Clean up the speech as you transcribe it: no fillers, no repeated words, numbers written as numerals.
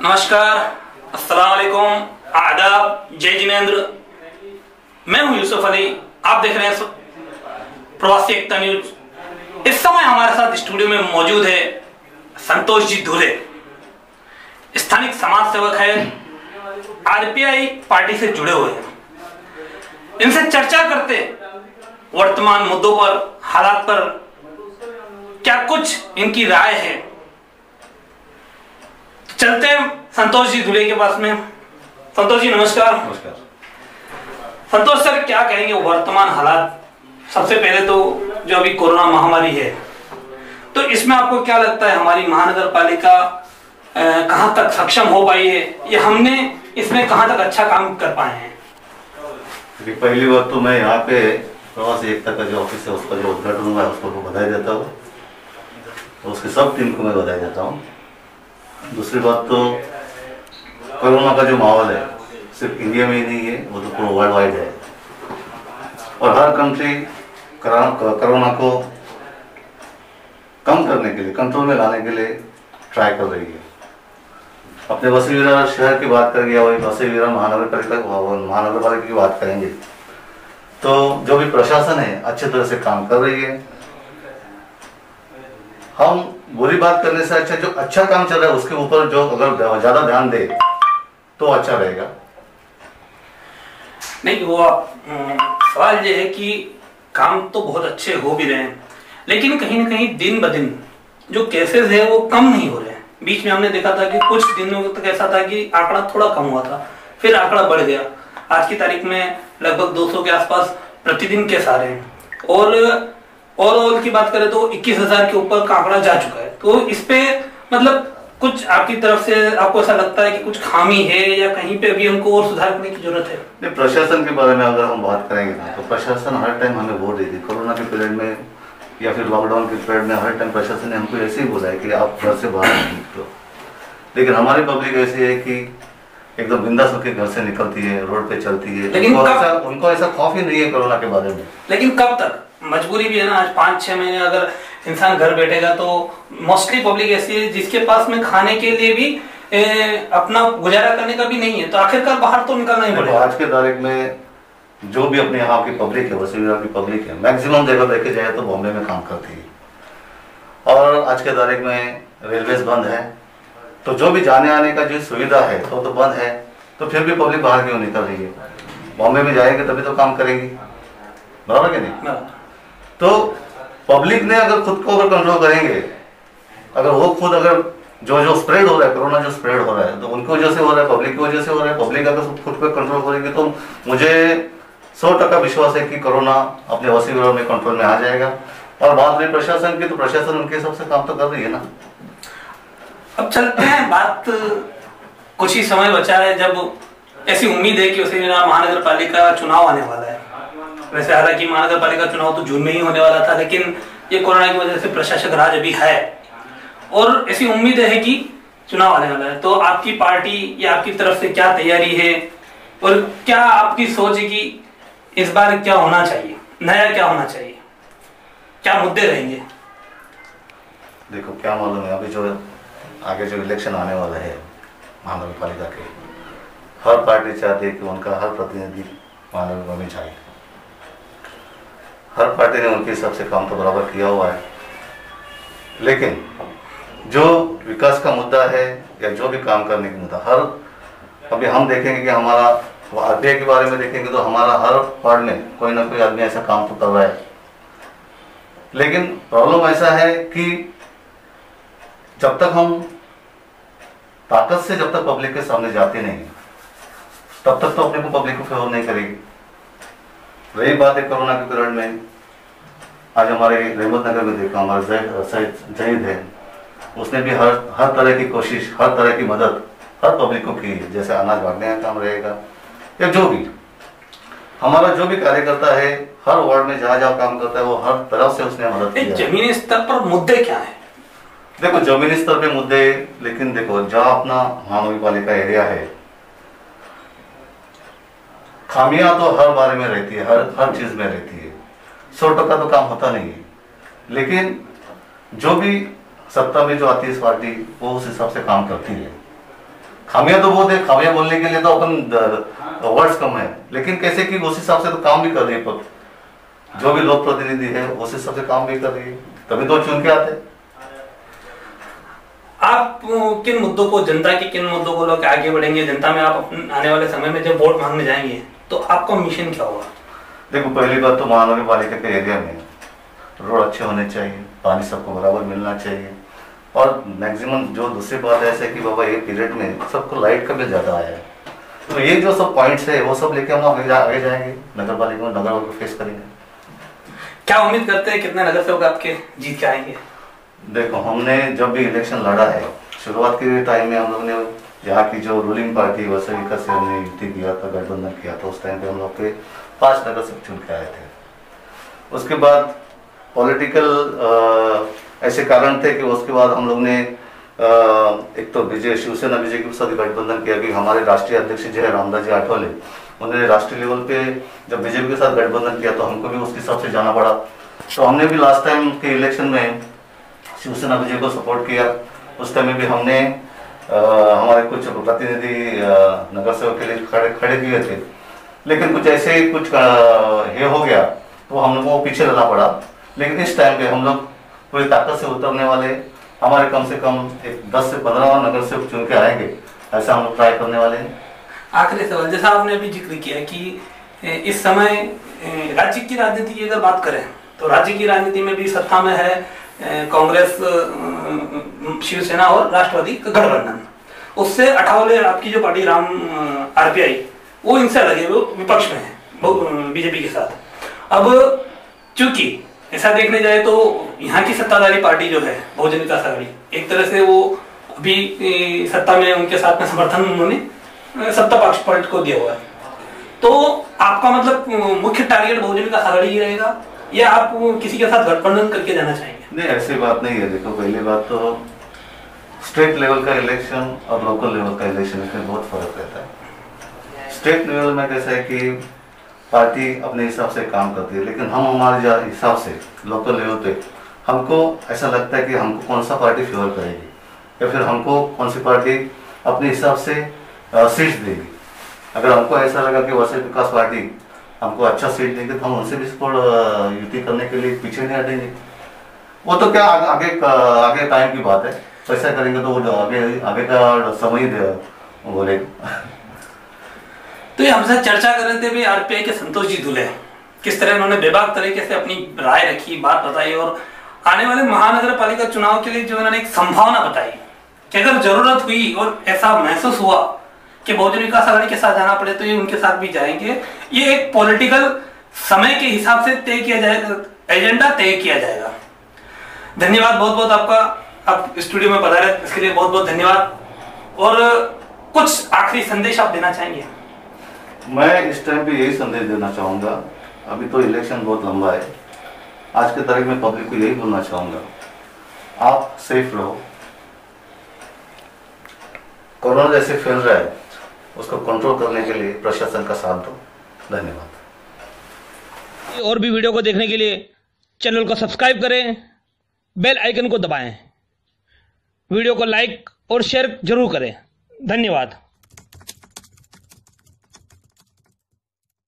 नमस्कार, अस्सलाम वालेकुम, आदाब, जय जिनेंद्र। मैं हूं यूसुफ अली। आप देख रहे हैं प्रवासी एकता न्यूज। इस समय हमारे साथ स्टूडियो में मौजूद है संतोष जी धुले। स्थानिक समाज सेवक है, आरपीआई पार्टी से जुड़े हुए हैं। इनसे चर्चा करते वर्तमान मुद्दों पर, हालात पर क्या कुछ इनकी राय है। चलते हैं संतोष जी धुले के पास में। संतोष जी नमस्कार। नमस्कार। संतोष सर, क्या कहेंगे वर्तमान हालात? सबसे पहले तो जो अभी कोरोना महामारी है, तो इसमें आपको क्या लगता है हमारी महानगर पालिका कहां तक सक्षम हो पाई है, या हमने इसमें कहां तक अच्छा काम कर पाए हैं? पहली बात तो मैं यहाँ पे प्रवासी एकता का जो ऑफिस है उसका जो उद्घाटन हुआ है उसको बधाई देता हूँ, तो उसकी सब टीम को मैं बधाई देता हूँ। दूसरी बात तो कोरोना का जो माहौल है सिर्फ इंडिया में ही नहीं है, वो तो पूरा वर्ल्ड वाइड है और हर कंट्री कोरोना को कम करने के लिए, कंट्रोल में लाने के लिए ट्राई कर रही है। अपने बसी विरार शहर की बात करेंगे या वही बसी विरार महानगर पालिका की बात करेंगे तो जो भी प्रशासन है अच्छे तरह से काम कर रही है। हम बुरी बात करने से अच्छा जो अच्छा काम चल रहा है उसके ऊपर जो अगर ज्यादा ध्यान दे तो अच्छा रहेगा। नहीं, वो सवाल ये है कि काम तो बहुत अच्छे हो भी रहे हैं, लेकिन कहीं ना कहीं दिन ब दिन जो केसेस है वो कम नहीं हो रहे हैं। बीच में हमने देखा था कि कुछ दिनों तक ऐसा था कि आंकड़ा थोड़ा कम हुआ था, फिर आंकड़ा बढ़ गया। आज की तारीख में लगभग 200 के आसपास प्रतिदिन केस आ रहे हैं और ओवरऑल की बात करें तो 21,000 के ऊपर का आंकड़ा जा चुका है। तो इस पे मतलब कुछ आपकी तरफ से आपको ऐसा लगता है कि कुछ खामी है या कहीं पे अभी हमको और सुधार करने की जरूरत है? नहीं, प्रशासन के बारे में अगर हम बात करेंगे ना तो प्रशासन हर टाइम हमें वोट देती है। कोरोना के पीरियड में या फिर लॉकडाउन के पीरियड में हर टाइम प्रशासन ने हमको ऐसे ही बोला है कि आप घर से बाहर निकलो, लेकिन हमारी पब्लिक ऐसी है कि एकदम बिंदास होकर घर से निकलती है, रोड पे चलती है, लेकिन उनको ऐसा खौफ ही नहीं है कोरोना के बारे में। लेकिन कब तक? मजबूरी भी है ना। आज 5-6 महीने अगर इंसान घर बैठेगा तो मोस्टली पब्लिक ऐसी है जिसके पास में खाने के लिए भी अपना गुजारा करने का भी नहीं है, तो आखिरकार बाहर तो निकलना ही पड़ेगा। आज के तारीख में जो भी अपने यहाँ की पब्लिक है, वसई विरार की पब्लिक है, मैक्सिमम जगह देखे जाए तो बॉम्बे में काम करती है और आज के तारीख में रेलवेज बंद है, तो जो भी जाने आने का जो सुविधा है तो बंद है, तो फिर भी पब्लिक बाहर क्यों निकल रही है? बॉम्बे में जाएंगे तभी तो काम करेंगी, बराबर कि नहीं? तो पब्लिक ने अगर खुद को अगर कंट्रोल करेंगे, अगर वो खुद अगर जो स्प्रेड हो रहा है, कोरोना जो स्प्रेड हो रहा है तो उनकी वजह से हो रहा है, पब्लिक की वजह से हो रहा है। पब्लिक अगर खुद को कंट्रोल करेंगे तो मुझे 100% विश्वास है कि कोरोना अपने वसी विरार में कंट्रोल में आ जाएगा। और बात रही प्रशासन की, तो प्रशासन उनके हिसाब से काम तो कर रही है ना। अब चलते हैं, बात कुछ ही समय बचा है जब ऐसी उम्मीद है कि वसी विरार महानगर पालिका चुनाव आने वाला है। वैसे हालांकि महानगर पालिका चुनाव तो जून में ही होने वाला था, लेकिन ये कोरोना की वजह से प्रशासक राज अभी है और ऐसी उम्मीद है कि चुनाव आने वाला है। तो आपकी पार्टी या आपकी तरफ से क्या तैयारी है और क्या आपकी सोच है कि इस बार क्या होना चाहिए, नया क्या होना चाहिए, क्या मुद्दे रहेंगे? देखो क्या मालूम है, अभी जो आगे जो इलेक्शन आने वाला है महानगर पालिका के, हर पार्टी चाहती है कि उनका हर प्रतिनिधि महानगर में जाए। हर पार्टी ने उनके हिसाब से काम तो बराबर किया हुआ है, लेकिन जो विकास का मुद्दा है या जो भी काम करने का मुद्दा, हर अभी हम देखेंगे कि हमारा आरपीआई के बारे में देखेंगे तो हमारा हर वार्ड में कोई ना कोई आदमी ऐसा काम तो कर रहा है, लेकिन प्रॉब्लम ऐसा है कि जब तक हम ताकत से जब तक पब्लिक के सामने जाते नहीं तब तक तो अपने को पब्लिक को फेवर नहीं करेगी। वही बात है कोरोना के पीरियड में, आज हमारे रहमत नगर में देखा हमारा जहीद है, उसने भी हर तरह की कोशिश, हर तरह की मदद हर पब्लिक को की है। जैसे अनाज बांटने का काम रहेगा या जो भी हमारा जो भी कार्यकर्ता है हर वार्ड में जहाँ जहाँ काम करता है वो हर तरफ से उसने मदद की है। जमीनी स्तर पर मुद्दे क्या है? देखो जमीनी स्तर पे मुद्दे, लेकिन देखो जहाँ अपना महानगर पालिका एरिया है, खामियां तो हर बारे में रहती है, हर चीज में रहती है। 100% तो काम होता नहीं है, लेकिन जो भी सत्ता में जो आती है इस पार्टी वो उस हिसाब से काम करती है। खामियां तो बहुत है, खामियां बोलने के लिए तो अपन वर्ड्स कम है, लेकिन कैसे कि उस हिसाब से तो काम भी कर रही है, जो भी लोक प्रतिनिधि है उस हिसाब से काम भी कर रही है, तभी तो चुन के आते। आप किन मुद्दों को, जनता के किन मुद्दों को लेकर आगे बढ़ेंगे? जनता में आप आने वाले समय में जब वोट मांगने जाएंगे तो आपका मिशन क्या होगा? देखो, पहली बात तो महानगर पालिका के एरिया में रोड अच्छे होने चाहिए, पानी सबको बराबर मिलना चाहिए, और मैक्सिमम जो दूसरी बात ऐसे कि बाबा ये पीरियड में सबको लाइट का बिल ज़्यादा आया है, तो ये जो सब पॉइंट्स है वो सब लेके हम आगे जाएंगे, नगर पालिका में नगर को फेस करेंगे। क्या उम्मीद करते हैं कितने नगर सेवक आपके जीत के आएंगे? देखो, हमने जब भी इलेक्शन लड़ा है, शुरुआत के टाइम में हम लोग ने यहाँ की जो रूलिंग पार्टी वसविका से हमने युति किया था, गठबंधन किया था, उस टाइम पे हम लोग के 5 नगर से चुन के आए थे। उसके बाद पॉलिटिकल ऐसे कारण थे कि उसके बाद हम लोग ने एक तो शिवसेना बीजेपी के साथ गठबंधन किया कि हमारे राष्ट्रीय अध्यक्ष जो है रामदास जी आठवले, उन्होंने राष्ट्रीय लेवल पे जब बीजेपी के साथ गठबंधन किया तो हमको भी उसके हिसाब से जाना पड़ा। तो हमने भी लास्ट टाइम के इलेक्शन में शिवसेना बीजेपी को सपोर्ट किया। उस टाइम में भी हमने हमारे कुछ प्रतिनिधि नगर सेवक के लिए खड़े किए थे, लेकिन कुछ ऐसे कुछ ये हो गया तो हम लोगों को पीछे रहना पड़ा। लेकिन इस टाइम पे हम लोग पूरी ताकत से उतरने वाले, हमारे कम से कम 10 से 15 नगर सेवक चुन के आएंगे, ऐसा हम लोग ट्राई करने वाले हैं। आखिरी सवाल, जैसा आपने अभी जिक्र किया कि इस समय राज्य की राजनीति की अगर बात करें तो राज्य की राजनीति में भी सत्ता में है कांग्रेस, शिवसेना और राष्ट्रवादी गठबंधन। उससे अठावले आपकी जो पार्टी आरपीआई, वो इनसे लगे वो विपक्ष में है बीजेपी के साथ। अब चूंकि ऐसा देखने जाए तो यहाँ की सत्ताधारी पार्टी जो है बहुजन विकास आघाड़ी, एक तरह से वो अभी सत्ता में, उनके साथ में समर्थन उन्होंने सत्ता पक्ष को दिया हुआ है। तो आपका मतलब मुख्य टारगेट बहुजन विकास आघाड़ी ही रहेगा या आप किसी के साथ गठबंधन करके जाना चाहेंगे? नहीं, ऐसी बात नहीं है। देखो, पहली बात तो स्टेट लेवल का इलेक्शन और लोकल लेवल का इलेक्शन, इसमें बहुत फर्क रहता है। स्टेट लेवल में कैसा है कि पार्टी अपने हिसाब से काम करती है, लेकिन हम हमारे हिसाब से लोकल लेवल पे हमको ऐसा लगता है कि हमको कौन सा पार्टी फेवर करेगी या फिर हमको कौन सी पार्टी अपने हिसाब से सीट्स देगी। अगर हमको ऐसा लगा कि वैसे विकास पार्टी हमको अच्छा सीट देंगे तो हम उनसे भी युति करने के लिए पीछे नहीं हटेंगे। वो तो क्या आगे टाइम की बात है, पैसा करेंगे तो वो आगे का समय बोलेगा। तो ये हमसे चर्चा कर रहे थे भी आरपीआई के संतोष जी दुले, किस तरह उन्होंने बेबाक तरीके से अपनी राय रखी, बात बताई और आने वाले महानगर पालिका चुनाव के लिए जो उन्होंने एक संभावना बताई कि अगर जरूरत हुई और ऐसा महसूस हुआ कि बहुजन विकास आघाड़ी के साथ जाना पड़े तो ये उनके साथ भी जाएंगे। ये एक पॉलिटिकल समय के हिसाब से तय किया जाएगा, एजेंडा तय किया जाएगा। धन्यवाद बहुत बहुत आपका, आप स्टूडियो में पधारे इसके लिए बहुत बहुत धन्यवाद। और कुछ आखिरी संदेश आप देना चाहेंगे? मैं इस टाइम पे यही संदेश देना चाहूंगा, अभी तो इलेक्शन बहुत लंबा है, आज के तारीख में पब्लिक को यही बोलना चाहूंगा, आप सेफ रहो। कोरोना जैसे फैल रहा है उसको कंट्रोल करने के लिए प्रशासन का साथ दो। धन्यवाद। और भी वीडियो को देखने के लिए चैनल को सब्सक्राइब करें, बेल आइकन को दबाएं, वीडियो को लाइक और शेयर जरूर करें। धन्यवाद।